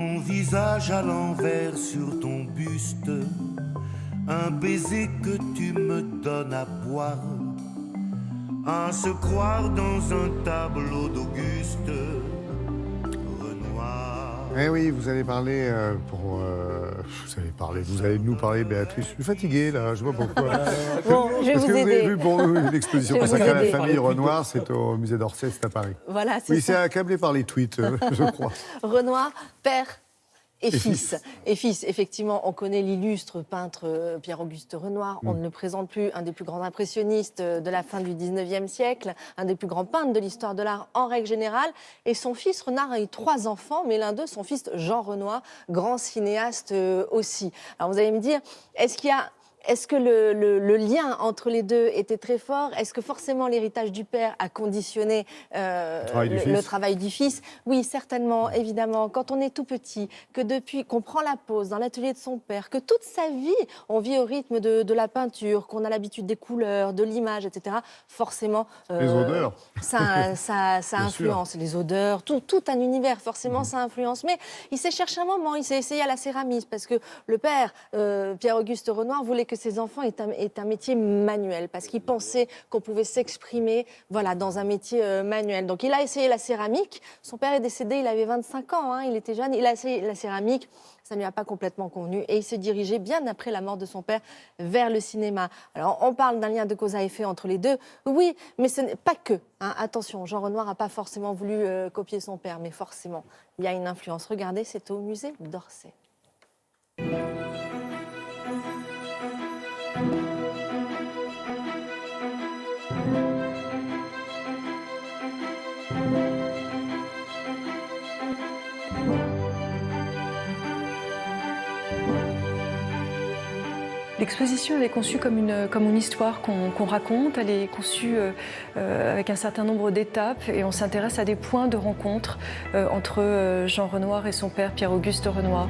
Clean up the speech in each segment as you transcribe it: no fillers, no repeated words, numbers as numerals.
Ton visage à l'envers sur ton buste, un baiser que tu me donnes à boire, à se croire dans un tableau d'Auguste Renoir. Eh oui, vous allez parler vous allez nous parler, Béatrice. Je suis fatigué, là, je sais pas pourquoi. Bon, je vais Est-ce vous que vous avez aider. vu pour l'exposition Je vais consacrée vous à la aider. famille Renoir, c'est au musée d'Orsay, c'est à Paris. Voilà, c'est Oui, il s'est ça. accablé par les tweets, je crois. Renoir, père et Et fils. fils. Et fils, effectivement, on connaît l'illustre peintre Pierre-Auguste Renoir. On ne le présente plus, un des plus grands impressionnistes de la fin du 19e siècle, un des plus grands peintres de l'histoire de l'art en règle générale. Et son fils, Renard, a eu 3 enfants, mais l'un d'eux, son fils Jean Renoir, grand cinéaste aussi. Alors vous allez me dire, est-ce que le lien entre les deux était très fort? Est-ce que forcément l'héritage du père a conditionné le travail du fils? Oui, certainement, évidemment. Quand on est tout petit, que depuis qu'on prend la pause dans l'atelier de son père, que toute sa vie, on vit au rythme de la peinture, qu'on a l'habitude des couleurs, de l'image, etc., forcément... Les odeurs. Ça influence. Les odeurs, tout un univers, forcément, ça influence. Mais il s'est cherché un moment, il s'est essayé à la céramisme, parce que le père, Pierre-Auguste Renoir, voulait que ses enfants aient un métier manuel, parce qu'il pensait qu'on pouvait s'exprimer dans un métier manuel. Donc il a essayé la céramique. Son père est décédé, il avait 25 ans, il était jeune. Il a essayé la céramique. Ça ne lui a pas complètement convenu et il s'est dirigé, bien après la mort de son père, vers le cinéma. Alors, on parle d'un lien de cause à effet entre les deux. Oui, mais ce n'est pas que. Attention, Jean Renoir n'a pas forcément voulu copier son père, mais forcément, il y a une influence. Regardez, c'est au musée d'Orsay. L'exposition, elle est conçue comme une histoire qu'on raconte. Elle est conçue avec un certain nombre d'étapes et on s'intéresse à des points de rencontre entre Jean Renoir et son père Pierre-Auguste Renoir.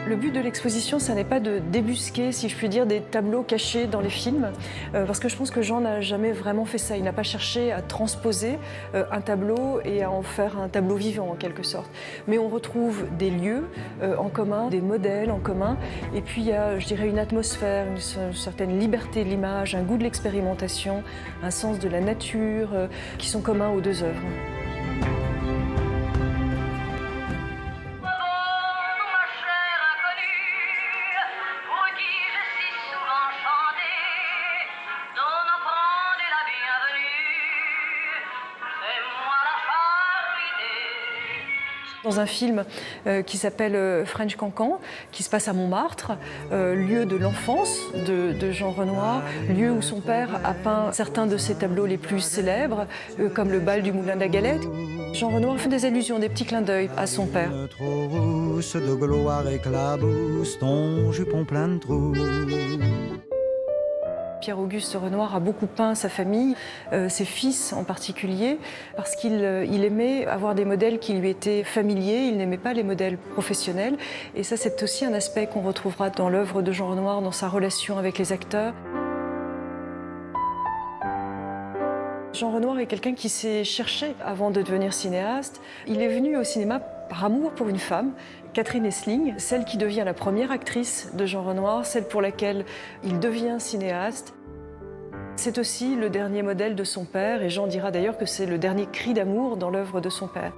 Le but de l'exposition, ça n'est pas de débusquer, si je puis dire, des tableaux cachés dans les films, parce que je pense que Jean n'a jamais vraiment fait ça. Il n'a pas cherché à transposer un tableau et à en faire un tableau vivant, en quelque sorte. Mais on retrouve des lieux en commun, des modèles en commun, et puis il y a, je dirais, une atmosphère, une certaine liberté de l'image, un goût de l'expérimentation, un sens de la nature, qui sont communs aux deux œuvres. Dans un film qui s'appelle French Cancan, qui se passe à Montmartre, lieu de l'enfance de Jean Renoir, lieu où son père a peint certains de ses tableaux les plus célèbres, comme le bal du Moulin de la Galette. Jean Renoir fait des allusions, des petits clins d'œil à son père. Trop rousse de gloire éclabousse ton jupon plein de trous. Pierre-Auguste Renoir a beaucoup peint sa famille, ses fils en particulier, parce qu'il aimait avoir des modèles qui lui étaient familiers, il n'aimait pas les modèles professionnels. Et ça, c'est aussi un aspect qu'on retrouvera dans l'œuvre de Jean Renoir, dans sa relation avec les acteurs. Jean Renoir est quelqu'un qui s'est cherché avant de devenir cinéaste. Il est venu au cinéma par amour pour une femme, Catherine Essling, celle qui devient la première actrice de Jean Renoir, celle pour laquelle il devient cinéaste. C'est aussi le dernier modèle de son père, et Jean dira d'ailleurs que c'est le dernier cri d'amour dans l'œuvre de son père.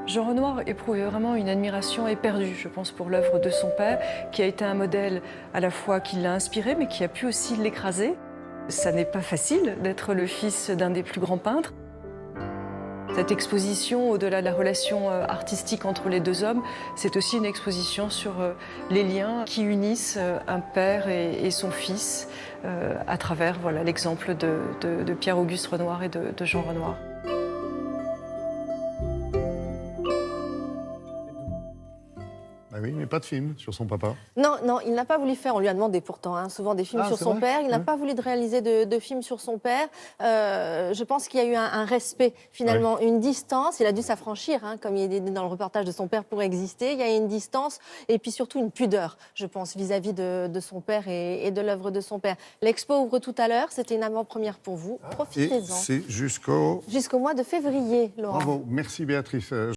Jean Renoir éprouvait vraiment une admiration éperdue, je pense, pour l'œuvre de son père, qui a été un modèle à la fois qui l'a inspiré, mais qui a pu aussi l'écraser. Ça n'est pas facile d'être le fils d'un des plus grands peintres. Cette exposition, au-delà de la relation artistique entre les deux hommes, c'est aussi une exposition sur les liens qui unissent un père et son fils à travers l'exemple de Pierre-Auguste Renoir et de Jean Renoir. Ah oui, mais mais pas de film sur son papa. Non, non, il n'a pas voulu faire, on lui a demandé pourtant, hein, souvent des films Ah, sur c'est son vrai père, il n'a Ouais. pas voulu de réaliser de films sur son père. Je pense qu'il y a eu un respect, finalement, une distance. Il a dû s'affranchir, hein, comme il est dit dans le reportage de son père, pour exister. Il y a une distance et puis surtout une pudeur, je pense, vis-à-vis de son père et de l'œuvre de son père. L'expo ouvre tout à l'heure, c'était une avant-première pour vous. Et Profitez-en. c'est jusqu'au... Jusqu'au mois de février, Laurent. Bravo, merci Béatrice.